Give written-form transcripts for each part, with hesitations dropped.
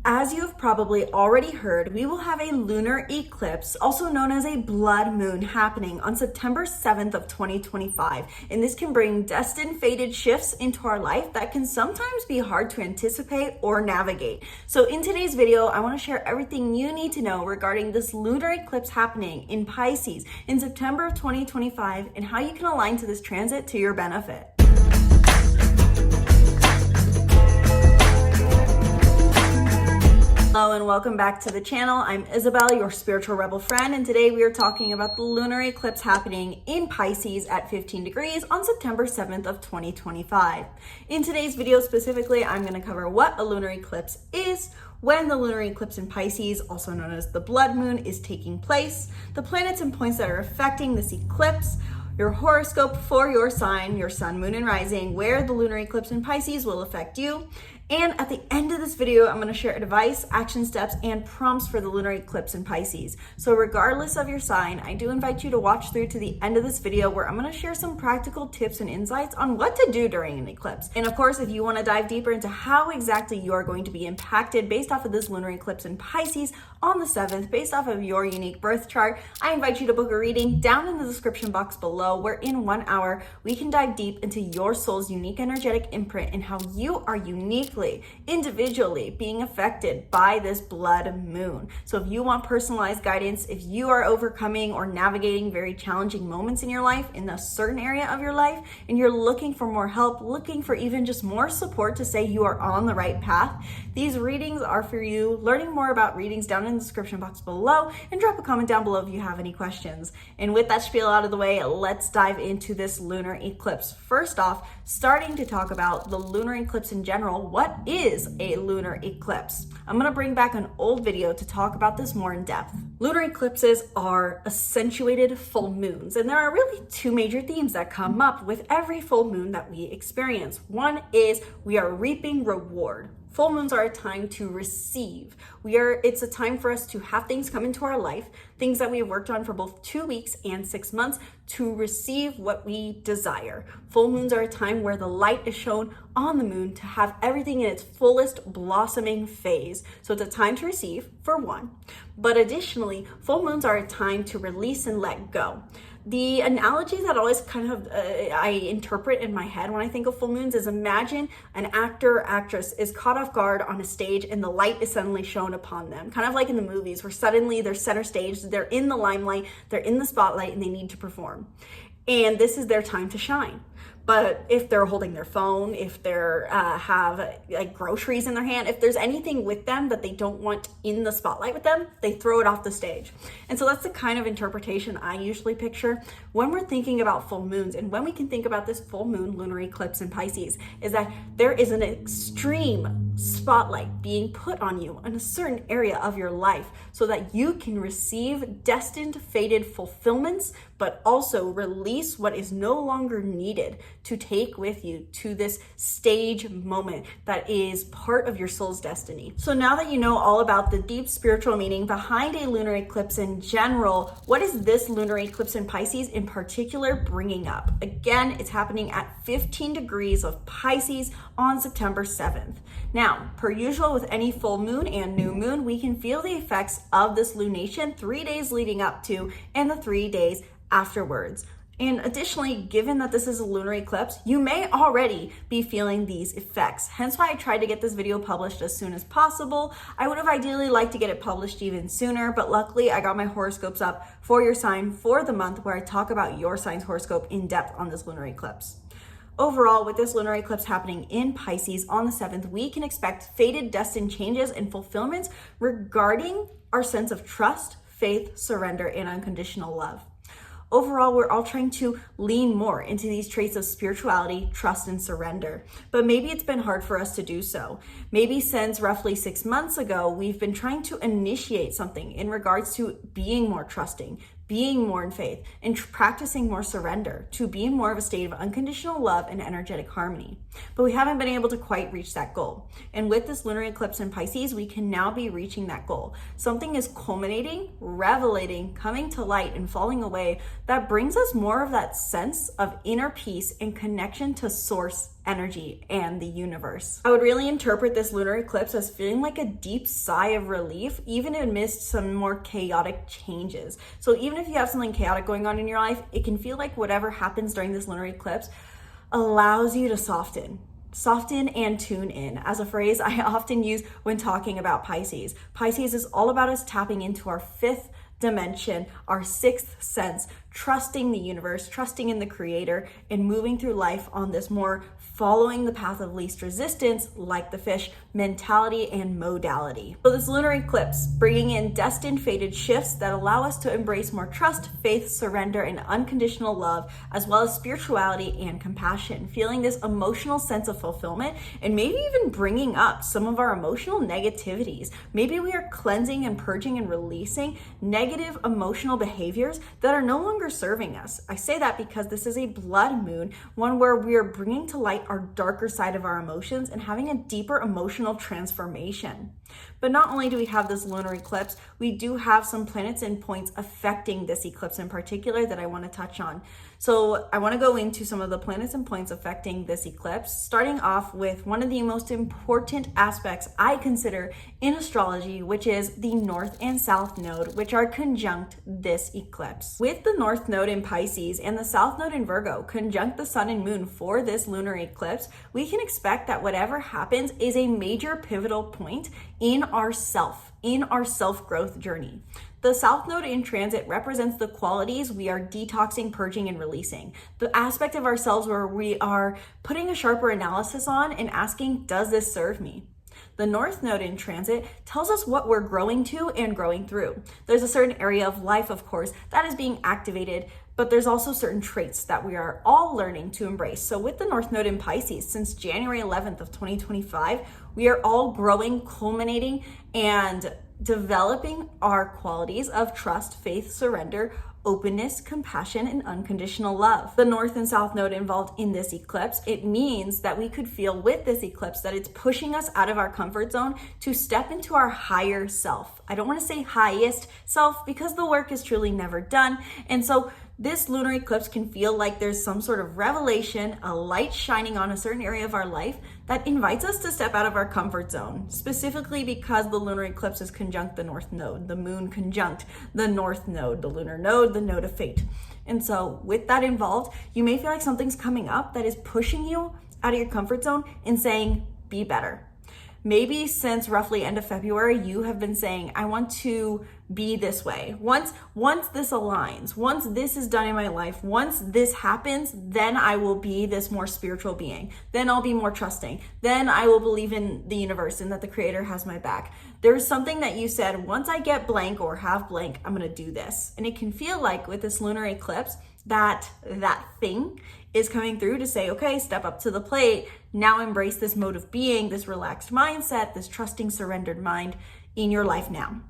As you have probably already heard, we will have a lunar eclipse, also known as a blood moon, happening on September 7th of 2025. And this can bring destined fated shifts into our life that can sometimes be hard to anticipate or navigate. So in today's video, I want to share everything you need to know regarding this lunar eclipse happening in Pisces in September of 2025 and how you can align to this transit to your benefit. Hello and welcome back to the channel. I'm Isabel, your spiritual rebel friend, and today we are talking about the lunar eclipse happening in Pisces at 15 degrees on September 7th of 2025. In today's video specifically, I'm going to cover what a lunar eclipse is, when the lunar eclipse in Pisces, also known as the blood moon, is taking place, the planets and points that are affecting this eclipse, your horoscope for your sign, your sun, moon, and rising, where the lunar eclipse in Pisces will affect you. And at the end of this video, I'm going to share advice, action steps, and prompts for the lunar eclipse in Pisces. So regardless of your sign, I do invite you to watch through to the end of this video where I'm going to share some practical tips and insights on what to do during an eclipse. And of course, if you want to dive deeper into how exactly you are going to be impacted based off of this lunar eclipse in Pisces on the 7th, based off of your unique birth chart, I invite you to book a reading down in the description box below, where in 1 hour, we can dive deep into your soul's unique energetic imprint and how you are uniquely, individually being affected by this blood moon. So if you want personalized guidance, if you are overcoming or navigating very challenging moments in your life, in a certain area of your life, and you're looking for more help, looking for even just more support to say you are on the right path, these readings are for you. Learning more about readings down in the description box below, and drop a comment down below if you have any questions. And with that spiel out of the way, let's dive into this lunar eclipse. First off, starting to talk about the lunar eclipse in general. What is a lunar eclipse? I'm going to bring back an old video to talk about this more in depth. Lunar eclipses are accentuated full moons, and there are really two major themes that come up with every full moon that we experience. One is we are reaping reward. Full moons are a time to receive. It's a time for us to have things come into our life, things that we have worked on for both 2 weeks and 6 months, to receive what we desire. Full moons are a time where the light is shown on the moon to have everything in its fullest blossoming phase. So it's a time to receive, for one. But additionally, full moons are a time to release and let go. The analogy that always kind of I interpret in my head when I think of full moons is, imagine an actor or actress is caught off guard on a stage and the light is suddenly shown upon them. Kind of like in the movies where suddenly they're center stage, they're in the limelight, they're in the spotlight, and they need to perform. And this is their time to shine. But if they're holding their phone, if they're have like groceries in their hand, if there's anything with them that they don't want in the spotlight with them, they throw it off the stage. And so that's the kind of interpretation I usually picture when we're thinking about full moons. And when we can think about this full moon lunar eclipse in Pisces, is that there is an extreme spotlight being put on you in a certain area of your life so that you can receive destined fated fulfillments, but also release what is no longer needed to take with you to this stage moment that is part of your soul's destiny. So now that you know all about the deep spiritual meaning behind a lunar eclipse in general, what is this lunar eclipse in Pisces in particular bringing up? Again, it's happening at 15 degrees of Pisces on September 7th. Now, per usual with any full moon and new moon, we can feel the effects of this lunation 3 days leading up to and the 3 days afterwards. And additionally, given that this is a lunar eclipse, you may already be feeling these effects. Hence why I tried to get this video published as soon as possible. I would have ideally liked to get it published even sooner, but luckily I got my horoscopes up for your sign for the month, where I talk about your sign's horoscope in depth on this lunar eclipse. Overall, with this lunar eclipse happening in Pisces on the 7th, we can expect fated, destined changes and fulfillments regarding our sense of trust, faith, surrender, and unconditional love. Overall, we're all trying to lean more into these traits of spirituality, trust, and surrender. But maybe it's been hard for us to do so. Maybe since roughly 6 months ago, we've been trying to initiate something in regards to being more trusting, being more in faith, and practicing more surrender, to be more of a state of unconditional love and energetic harmony. But we haven't been able to quite reach that goal. And with this lunar eclipse in Pisces, we can now be reaching that goal. Something is culminating, revelating, coming to light, and falling away that brings us more of that sense of inner peace and connection to source energy and the universe. I would really interpret this lunar eclipse as feeling like a deep sigh of relief, even amidst some more chaotic changes. So even if you have something chaotic going on in your life, it can feel like whatever happens during this lunar eclipse allows you to soften and tune in, as a phrase I often use when talking about Pisces. Pisces is all about us tapping into our fifth dimension, our sixth sense, trusting the universe, trusting in the creator, and moving through life on this more following the path of least resistance, like the fish mentality and modality. So this lunar eclipse bringing in destined fated shifts that allow us to embrace more trust, faith, surrender, and unconditional love, as well as spirituality and compassion, feeling this emotional sense of fulfillment, and maybe even bringing up some of our emotional negativities. Maybe we are cleansing and purging and releasing negative emotional behaviors that are no longer serving us. I say that because this is a blood moon, one where we are bringing to light our darker side of our emotions and having a deeper emotional transformation. But not only do we have this lunar eclipse, we do have some planets and points affecting this eclipse in particular that I want to touch on. So I want to go into some of the planets and points affecting this eclipse, starting off with one of the most important aspects I consider in astrology, which is the North and South node, which are conjunct this eclipse. With the North node in Pisces and the South node in Virgo conjunct the Sun and Moon for this lunar eclipse, we can expect that whatever happens is a major pivotal point in our self-growth journey. The South Node in transit represents the qualities we are detoxing, purging, and releasing. The aspect of ourselves where we are putting a sharper analysis on and asking, does this serve me? The North Node in transit tells us what we're growing to and growing through. There's a certain area of life, of course, that is being activated, but there's also certain traits that we are all learning to embrace. So with the North Node in Pisces, since January 11th of 2025, we are all growing, culminating, and developing our qualities of trust, faith, surrender, openness, compassion, and unconditional love. The North and South node involved in this eclipse, it means that we could feel with this eclipse that it's pushing us out of our comfort zone to step into our higher self. I don't want to say highest self because the work is truly never done. And so this lunar eclipse can feel like there's some sort of revelation, a light shining on a certain area of our life that invites us to step out of our comfort zone, specifically because the lunar eclipse is conjunct the North node, the moon conjunct the North node, the lunar node, the node of fate. And so with that involved, you may feel like something's coming up that is pushing you out of your comfort zone and saying, be better. Maybe since roughly end of February, you have been saying, I want to be this way. Once this aligns, once this is done in my life, once this happens, then I will be this more spiritual being. Then I'll be more trusting. Then I will believe in the universe and that the creator has my back. There's something that you said, once I get blank or have blank, I'm going to do this. And it can feel like with this lunar eclipse, that thing is coming through to say, okay, step up to the plate. Now embrace this mode of being, this relaxed mindset, this trusting, surrendered mind in your life now.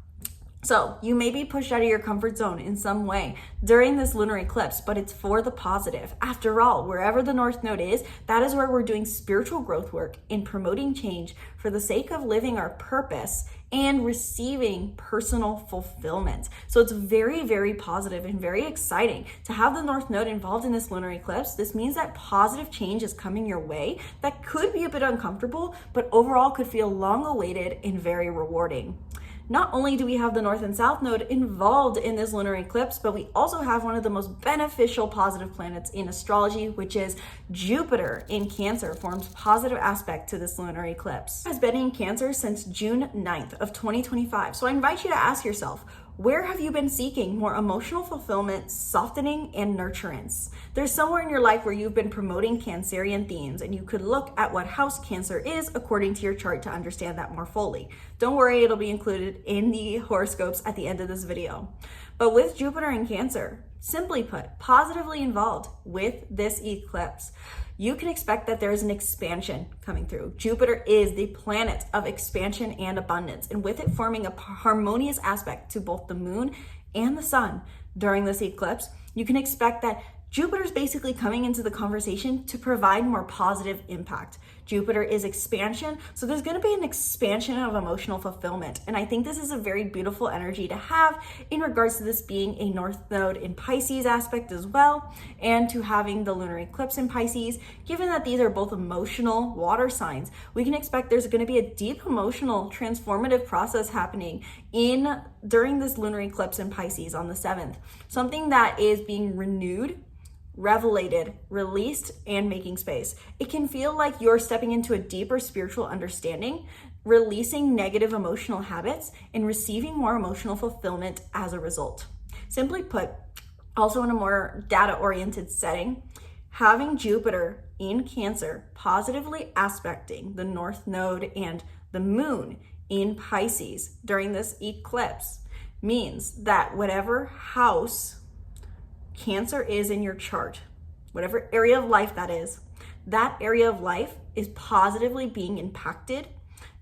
So you may be pushed out of your comfort zone in some way during this lunar eclipse, but it's for the positive. After all, wherever the North Node is, that is where we're doing spiritual growth work in promoting change for the sake of living our purpose and receiving personal fulfillment. So it's very, very positive and very exciting to have the North Node involved in this lunar eclipse. This means that positive change is coming your way that could be a bit uncomfortable, but overall could feel long awaited and very rewarding. Not only do we have the North and South node involved in this lunar eclipse, but we also have one of the most beneficial positive planets in astrology, which is Jupiter in Cancer, forms positive aspect to this lunar eclipse. It has been in Cancer since June 9th of 2025. So I invite you to ask yourself, where have you been seeking more emotional fulfillment, softening, and nurturance? There's somewhere in your life where you've been promoting Cancerian themes, and you could look at what house Cancer is according to your chart to understand that more fully. Don't worry, it'll be included in the horoscopes at the end of this video. But with Jupiter in Cancer, simply put, positively involved with this eclipse, you can expect that there is an expansion coming through. Jupiter is the planet of expansion and abundance, and with it forming a harmonious aspect to both the moon and the sun during this eclipse, you can expect that Jupiter's basically coming into the conversation to provide more positive impact. Jupiter is expansion. So there's going to be an expansion of emotional fulfillment. And I think this is a very beautiful energy to have in regards to this being a North Node in Pisces aspect as well, and to having the lunar eclipse in Pisces. Given that these are both emotional water signs, we can expect there's going to be a deep emotional transformative process happening during this lunar eclipse in Pisces on the 7th. Something that is being renewed, revelated, released, and making space. It can feel like you're stepping into a deeper spiritual understanding, releasing negative emotional habits, and receiving more emotional fulfillment as a result. Simply put, also in a more data-oriented setting, having Jupiter in Cancer positively aspecting the North Node and the Moon in Pisces during this eclipse means that whatever house Cancer is in your chart, whatever area of life that area of life is positively being impacted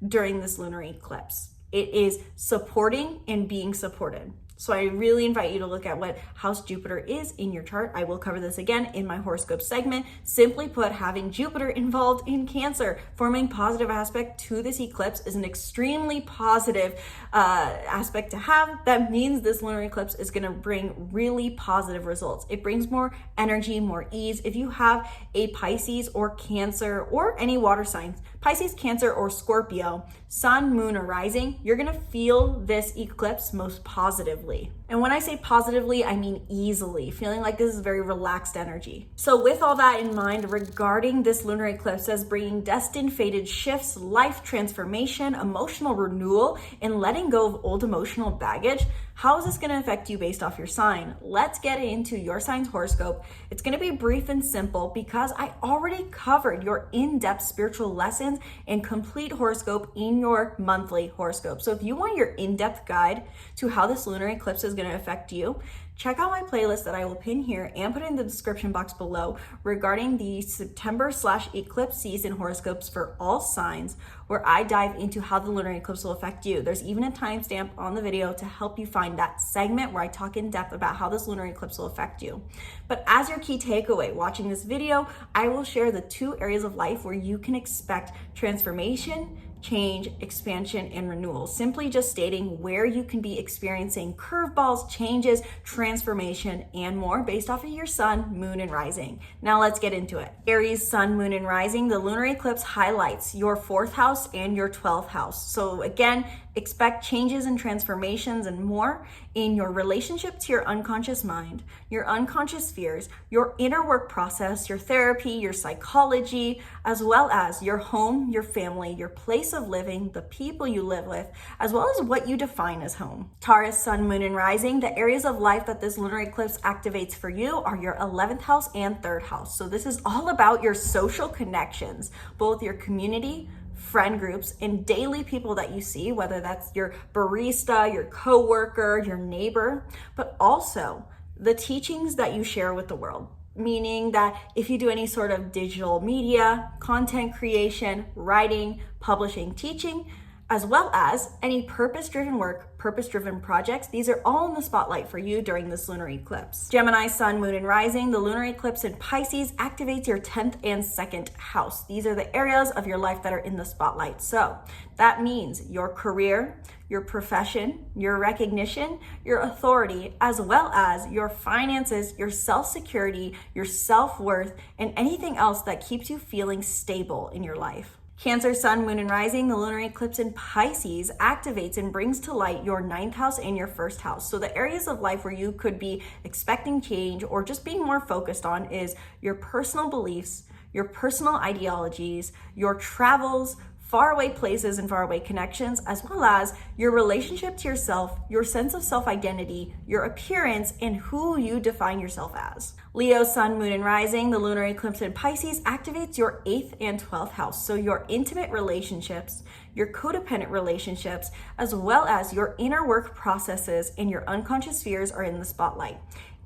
during this lunar eclipse. It is supporting and being supported. So I really invite you to look at what house Jupiter is in your chart. I will cover this again in my horoscope segment. Simply put, having Jupiter involved in Cancer, forming positive aspect to this eclipse is an extremely positive aspect to have. That means this lunar eclipse is going to bring really positive results. It brings more energy, more ease. If you have a Pisces or Cancer or any water signs, Pisces, Cancer, or Scorpio, Sun, Moon, or Rising, you're going to feel this eclipse most positively. And when I say positively, I mean easily, feeling like this is very relaxed energy. So with all that in mind, regarding this lunar eclipse as bringing destined fated shifts, life transformation, emotional renewal, and letting go of old emotional baggage, how is this going to affect you based off your sign? Let's get into your sign's horoscope. It's going to be brief and simple because I already covered your in-depth spiritual lessons and complete horoscope in your monthly horoscope. So if you want your in-depth guide to how this lunar eclipse is going to affect you, check out my playlist that I will pin here and put in the description box below regarding the September/eclipse season horoscopes for all signs, where I dive into how the lunar eclipse will affect you. There's even a timestamp on the video to help you find that segment where I talk in depth about how this lunar eclipse will affect you. But as your key takeaway watching this video, I will share the 2 areas of life where you can expect transformation, change, expansion, and renewal. Simply just stating where you can be experiencing curveballs, changes, transformation, and more based off of your sun, moon, and rising. Now let's get into it. Aries, sun, moon, and rising, the lunar eclipse highlights your 4th house and your 12th house. So again, expect changes and transformations and more in your relationship to your unconscious mind, your unconscious fears, your inner work process, your therapy, your psychology, as well as your home, your family, your place of living, the people you live with, as well as what you define as home. Taurus, sun, moon, and rising, the areas of life that this lunar eclipse activates for you are your 11th house and 3rd house. So this is all about your social connections, both your community, friend groups, and daily people that you see, whether that's your barista, your coworker, your neighbor, but also the teachings that you share with the world. Meaning that if you do any sort of digital media, content creation, writing, publishing, teaching, as well as any purpose-driven work, purpose-driven projects, these are all in the spotlight for you during this lunar eclipse. Gemini, sun, moon, and rising, the lunar eclipse in Pisces activates your 10th and 2nd house. These are the areas of your life that are in the spotlight. So that means your career, your profession, your recognition, your authority, as well as your finances, your self-security, your self-worth, and anything else that keeps you feeling stable in your life. Cancer, sun, moon, and rising, the lunar eclipse in Pisces activates and brings to light your 9th house and your 1st house. So the areas of life where you could be expecting change or just being more focused on is your personal beliefs, your personal ideologies, your travels, faraway places and faraway connections, as well as your relationship to yourself, your sense of self-identity, your appearance, and who you define yourself as. Leo, sun, moon, and rising, the lunar eclipse in Pisces activates your 8th and 12th house. So your intimate relationships, your codependent relationships, as well as your inner work processes and your unconscious fears are in the spotlight.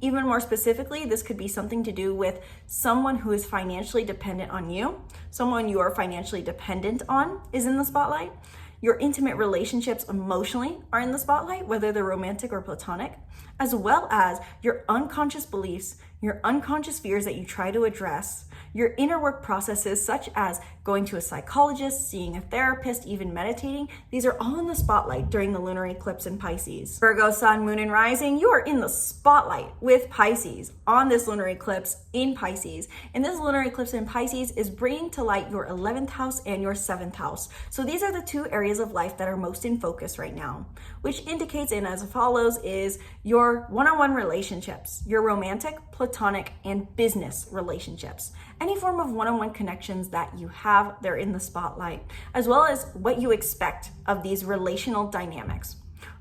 Even more specifically, this could be something to do with someone who is financially dependent on you. Someone you are financially dependent on is in the spotlight. Your intimate relationships emotionally are in the spotlight, whether they're romantic or platonic, as well as your unconscious beliefs, your unconscious fears that you try to address, your inner work processes such as going to a psychologist, seeing a therapist, even meditating. These are all in the spotlight during the lunar eclipse in Pisces. Virgo, Sun, Moon, and Rising, you are in the spotlight with Pisces on this lunar eclipse in Pisces. And this lunar eclipse in Pisces is bringing to light your 11th house and your 7th house. So these are the two areas of life that are most in focus right now, which indicates in as follows is your one-on-one relationships, your romantic, platonic, and business relationships. Any form of one-on-one connections that you have, they're in the spotlight, as well as what you expect of these relational dynamics.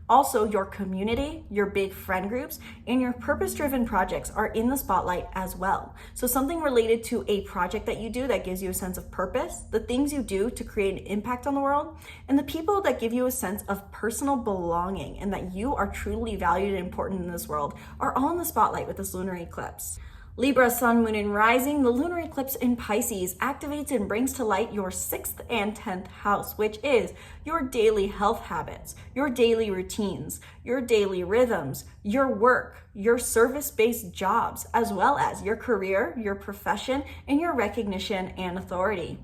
Also, your community, your big friend groups, and your purpose-driven projects are in the spotlight as well. So something related to a project that you do that gives you a sense of purpose, the things you do to create an impact on the world, and the people that give you a sense of personal belonging and that you are truly valued and important in this world are all in the spotlight with this lunar eclipse. Libra, Sun, Moon, and Rising, the lunar eclipse in Pisces activates and brings to light your 6th and 10th house, which is your daily health habits, your daily routines, your daily rhythms, your work, your service-based jobs, as well as your career, your profession, and your recognition and authority.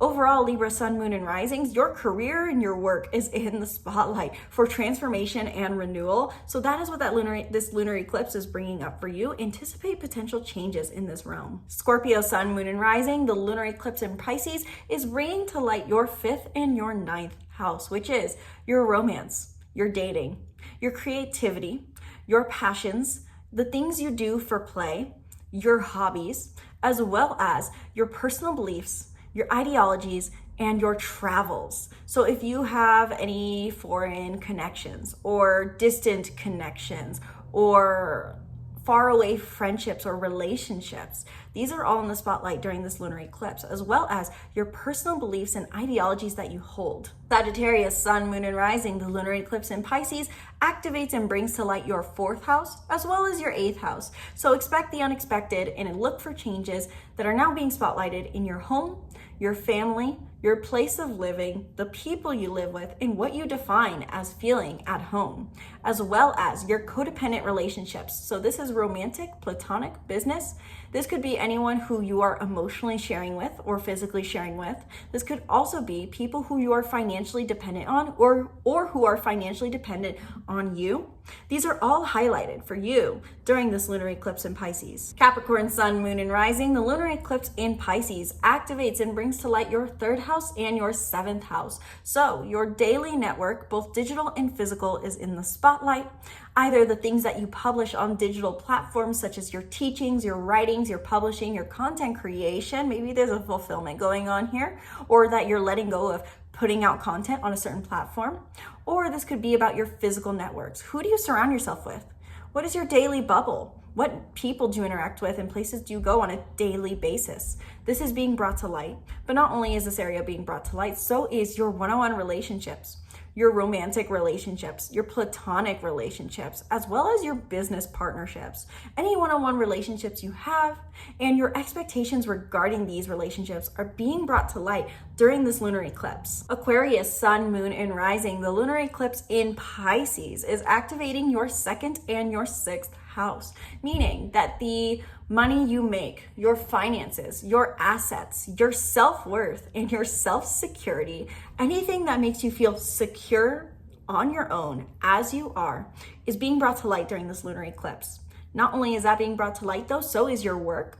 Overall, Libra, Sun, Moon, and Risings, your career and your work is in the spotlight for transformation and renewal. So that is what this lunar eclipse is bringing up for you. Anticipate potential changes in this realm. Scorpio, Sun, Moon, and Rising, the lunar eclipse in Pisces is bringing to light your 5th and your 9th house, which is your romance, your dating, your creativity, your passions, the things you do for play, your hobbies, as well as your personal beliefs, your ideologies, and your travels. So if you have any foreign connections or distant connections or faraway friendships or relationships, these are all in the spotlight during this lunar eclipse, as well as your personal beliefs and ideologies that you hold. Sagittarius, Sun, Moon, and Rising, the lunar eclipse in Pisces activates and brings to light your 4th house, as well as your 8th house. So expect the unexpected and look for changes that are now being spotlighted in your home, your family, your place of living, the people you live with, and what you define as feeling at home, as well as your codependent relationships. So this is romantic, platonic, business. This could be anyone who you are emotionally sharing with or physically sharing with. This could also be people who you are financially dependent on or who are financially dependent on you. These are all highlighted for you during this lunar eclipse in Pisces. Capricorn, Sun, Moon, and Rising, the lunar eclipse in Pisces activates and brings to light your 3rd house and your 7th house. So your daily network, both digital and physical, is in the spotlight. Either the things that you publish on digital platforms, such as your teachings, your writings, your publishing, your content creation, maybe there's a fulfillment going on here, or that you're letting go of putting out content on a certain platform. Or this could be about your physical networks. Who do you surround yourself with? What is your daily bubble? What people do you interact with and places do you go on a daily basis? This is being brought to light, but not only is this area being brought to light, so is your one-on-one relationships, your romantic relationships, your platonic relationships, as well as your business partnerships, any one-on-one relationships you have, and your expectations regarding these relationships are being brought to light during this lunar eclipse. Aquarius, Sun, Moon, and Rising, the lunar eclipse in Pisces is activating your 2nd and your 6th house, meaning that the money you make, your finances, your assets, your self-worth, and your self-security, anything that makes you feel secure on your own as you are, is being brought to light during this lunar eclipse. Not only is that being brought to light though, so is your work,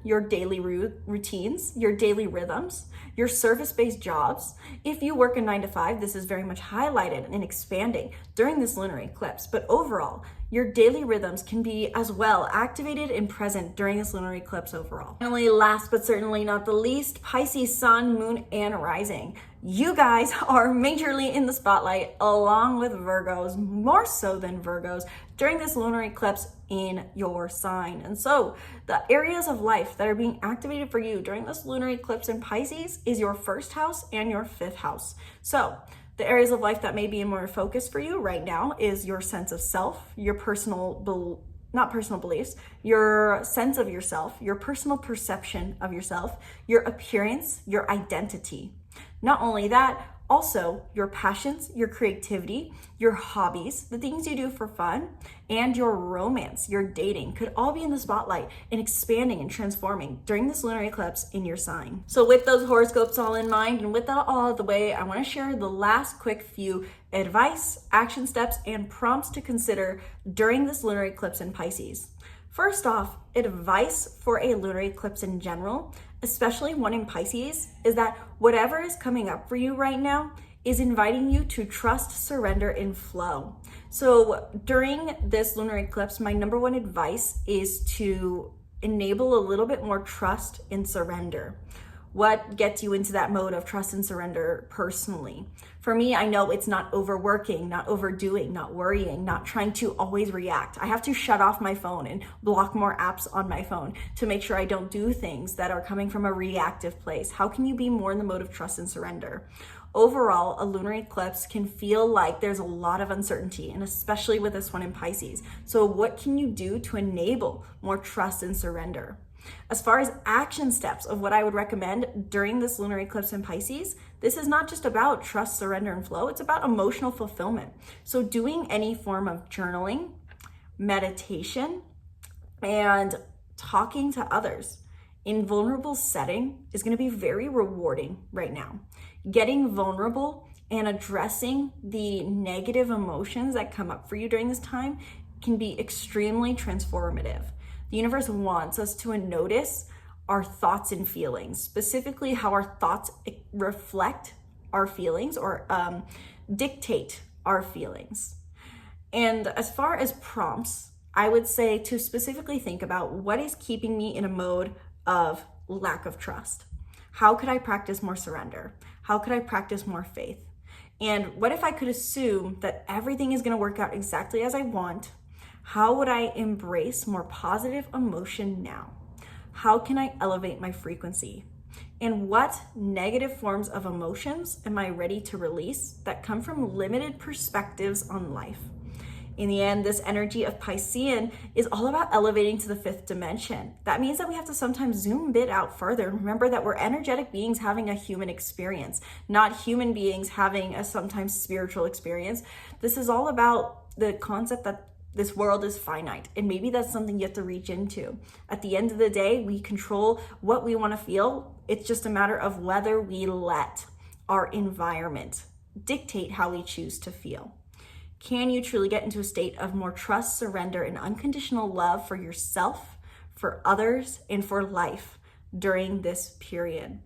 your daily routines, your daily rhythms, your service-based jobs. If you work a 9 to 5, this is very much highlighted and expanding during this lunar eclipse. But overall, your daily rhythms can be as well activated and present during this lunar eclipse overall. Finally, last but certainly not the least, Pisces, Sun, Moon, and Rising. You guys are majorly in the spotlight along with Virgos, more so than Virgos, during this lunar eclipse in your sign. And so the areas of life that are being activated for you during this lunar eclipse in Pisces is your 1st house and your 5th house. So the areas of life that may be in more focus for you right now is your sense of self, your not personal beliefs, your sense of yourself, your personal perception of yourself, your appearance, your identity. Not only that, Also, your passions, your creativity, your hobbies, the things you do for fun, and your romance, your dating could all be in the spotlight and expanding and transforming during this lunar eclipse in your sign. So with those horoscopes all in mind and with that all out of the way, I want to share the last quick few advice, action steps, and prompts to consider during this lunar eclipse in Pisces. First off, advice for a lunar eclipse in general, especially one in Pisces, is that whatever is coming up for you right now is inviting you to trust, surrender, and flow. So during this lunar eclipse, my number one advice is to enable a little bit more trust and surrender. What gets you into that mode of trust and surrender personally? For me, I know it's not overworking, not overdoing, not worrying, not trying to always react. I have to shut off my phone and block more apps on my phone to make sure I don't do things that are coming from a reactive place. How can you be more in the mode of trust and surrender? Overall, a lunar eclipse can feel like there's a lot of uncertainty, and especially with this one in Pisces. So what can you do to enable more trust and surrender? As far as action steps of what I would recommend during this lunar eclipse in Pisces, this is not just about trust, surrender, and flow. It's about emotional fulfillment. So doing any form of journaling, meditation, and talking to others in vulnerable setting is going to be very rewarding right now. Getting vulnerable and addressing the negative emotions that come up for you during this time can be extremely transformative. The universe wants us to notice our thoughts and feelings, specifically how our thoughts reflect our feelings or dictate our feelings. And as far as prompts, I would say to specifically think about what is keeping me in a mode of lack of trust. How could I practice more surrender? How could I practice more faith? And what if I could assume that everything is going to work out exactly as I want? How would I embrace more positive emotion now? How can I elevate my frequency? And what negative forms of emotions am I ready to release that come from limited perspectives on life? In the end, this energy of Piscean is all about elevating to the fifth dimension. That means that we have to sometimes zoom a bit out further and remember that we're energetic beings having a human experience, not human beings having a sometimes spiritual experience. This is all about the concept that this world is finite, and maybe that's something you have to reach into. At the end of the day, we control what we want to feel. It's just a matter of whether we let our environment dictate how we choose to feel. Can you truly get into a state of more trust, surrender, and unconditional love for yourself, for others, and for life during this period?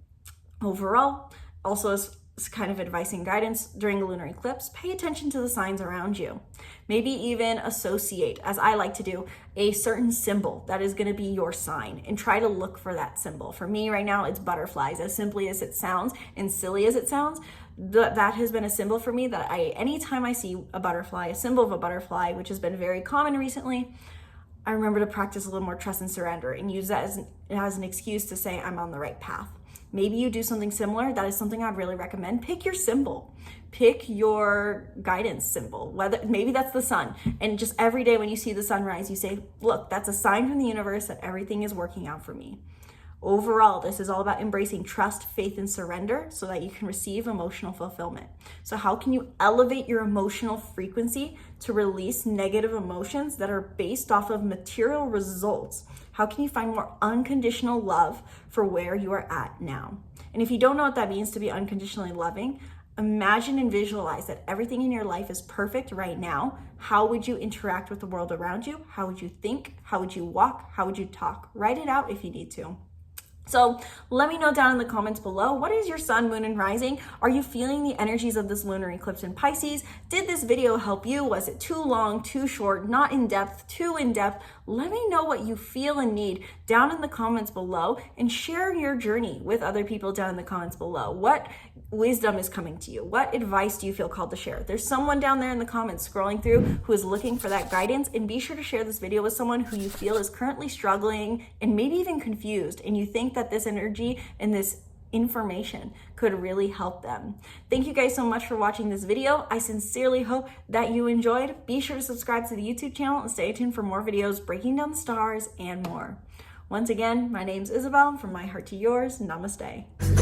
Overall, also as kind of advice and guidance during a lunar eclipse, pay attention to the signs around you. Maybe even associate, as I like to do, a certain symbol that is going to be your sign and try to look for that symbol. For me right now, it's butterflies. As simply as it sounds and silly as it sounds, that has been a symbol for me that anytime I see a butterfly, a symbol of a butterfly, which has been very common recently, I remember to practice a little more trust and surrender and use that as an excuse to say I'm on the right path. Maybe you do something similar. That is something I'd really recommend. Pick your symbol. Pick your guidance symbol. Maybe that's the sun. And just every day when you see the sunrise, you say, look, that's a sign from the universe that everything is working out for me. Overall, this is all about embracing trust, faith, and surrender so that you can receive emotional fulfillment. So how can you elevate your emotional frequency to release negative emotions that are based off of material results? How can you find more unconditional love for where you are at now? And if you don't know what that means to be unconditionally loving, imagine and visualize that everything in your life is perfect right now. How would you interact with the world around you? How would you think? How would you walk? How would you talk? Write it out if you need to. So let me know down in the comments below, what is your sun, moon, and rising? Are you feeling the energies of this lunar eclipse in Pisces? Did this video help you? Was it too long, too short, not in depth, too in depth? Let me know what you feel and need down in the comments below, and share your journey with other people down in the comments below. What wisdom is coming to you? What advice do you feel called to share? There's someone down there in the comments scrolling through who is looking for that guidance, and be sure to share this video with someone who you feel is currently struggling and maybe even confused, and you think that this energy and this information could really help them. Thank you guys so much for watching this video. I sincerely hope that you enjoyed. Be sure to subscribe to the YouTube channel and stay tuned for more videos breaking down the stars and more. Once again, my name's Isabel. From my heart to yours, namaste.